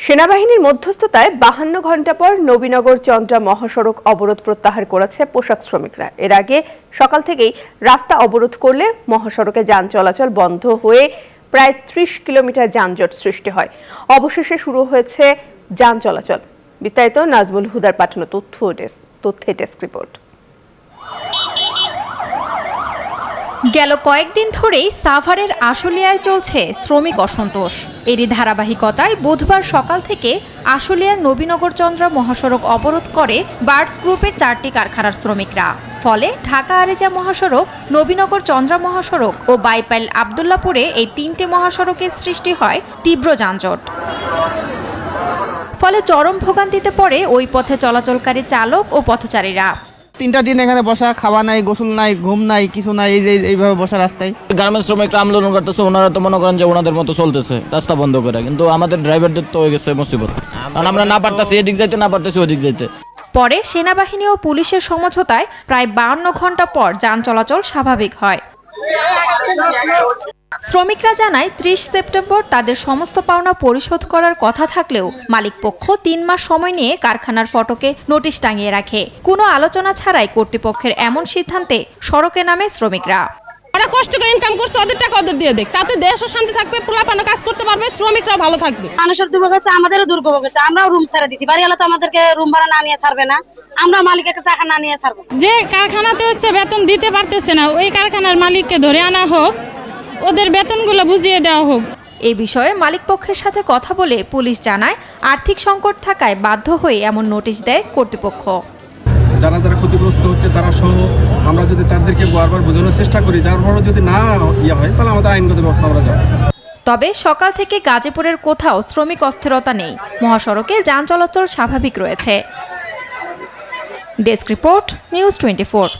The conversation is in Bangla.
সেনাবাহিনীর মধ্যস্থতায় 52 ঘণ্টা পর নবীনগর চন্দ্রা মহাসড়ক অবরোধ প্রত্যাহার করেছে পোশাক শ্রমিকরা। এর আগে সকাল থেকেই রাস্তা অবরোধ করলে মহাসড়কে যান চলাচল বন্ধ হয়ে প্রায় 30 কিলোমিটার যানজট সৃষ্টি হয়। অবশেষে শুরু হয়েছে যান চলাচল। বিস্তারিত নাজমুল হুদার পাঠানো তথ্যে ডেস্ক রিপোর্ট। গেল কয়েকদিন ধরেই সাভারের আশুলিয়ায় চলছে শ্রমিক অসন্তোষ। এরই ধারাবাহিকতায় বুধবার সকাল থেকে আশুলিয়ার নবীনগর চন্দ্রা মহাসড়ক অবরোধ করে বার্ডস গ্রুপের 4টি কারখানার শ্রমিকরা। ফলে ঢাকা আরিচা মহাসড়ক, নবীনগর চন্দ্রা মহাসড়ক ও বাইপাইল আবদুল্লাপুরে এই 3টে মহাসড়কের সৃষ্টি হয় তীব্র যানজট। ফলে চরম ভোগান্তিতে পড়ে ওই পথে চলাচলকারী চালক ও পথচারীরা। 3টা দিন এখানে বসা, খাওয়া নাই, গোসল নাই, ঘুম নাই, কিছু নাই, এইভাবে বসা রাস্তায়। গার্মেন্টস শ্রমিকরা আন্দোলন করতেছে, ওনারা তো মনে করেন যে ওনাদের মতো চলতেছে রাস্তা বন্ধ করে, কিন্তু আমাদের ড্রাইভারদের তো হয়ে গেছে মুসিবত, কারণ আমরা না পারতেছি এদিক যাইতে, না পারতেছি ওদিক যাইতে। পরে সেনাবাহিনী ও পুলিশের সমঝোতায় প্রায় 52 ঘণ্টা পর যান চলাচল স্বাভাবিক হয়। শ্রমিকরা জানায় 30 সেপ্টেম্বর তাদের সমস্ত পাওনা পরিশোধ করার কথা থাকলেও মালিকপক্ষ 3 মাস সময় নিয়ে কারখানার ফটকে নোটিশ টাঙিয়ে রাখে। কোনো আলোচনা ছাড়াই কর্তৃপক্ষের এমন সিদ্ধান্তে সড়কে নামে শ্রমিকরা। ওরা কষ্ট করে ইনকাম করছে, ওদের টাকা ওদের দিয়ে দেখ, তাতে দেশও শান্তি থাকবে, পোলাপানও কাজ করতে পারবে, শ্রমিকরাও ভালো থাকবে। মানুষের দুর্ভোগ হচ্ছে, আমাদেরও দুর্ভোগ হচ্ছে। আমরাও রুম ছেড়ে দিছি, বাড়িওয়ালা তো আমাদেরকে রুম ভাড়া না নিয়ে ছাড়বে না, আমরা মালিকের টাকা না নিয়ে ছাড়বো। যে কারখানাতে হচ্ছে বেতন দিতে পারতেছে না, ওই কারখানার মালিককে ধরে আনা হোক, ওদের বেতনগুলো বুঝিয়ে দেওয়া হোক। এই বিষয়ে মালিকপক্ষের সাথে কথা বলে পুলিশ জানায় আর্থিক সংকট থাকায় বাধ্য হয়ে এমন নোটিশ দেয় কর্তৃপক্ষ। যারা যারা ক্ষতিগ্রস্ত হচ্ছে তারা সহ আমরা যদি তাদেরকে বারবার বোঝানোর চেষ্টা করি, যার ফলে যদি না হয় তাহলে আমাদের আইনগত ব্যবস্থা আমরা যাব। তবে সকাল থেকে গাজীপুরের কোথাও শ্রমিক অস্থিরতা নেই, মহাসড়কে যান চলাচল স্বাভাবিক রয়েছে। Desk report, news 24।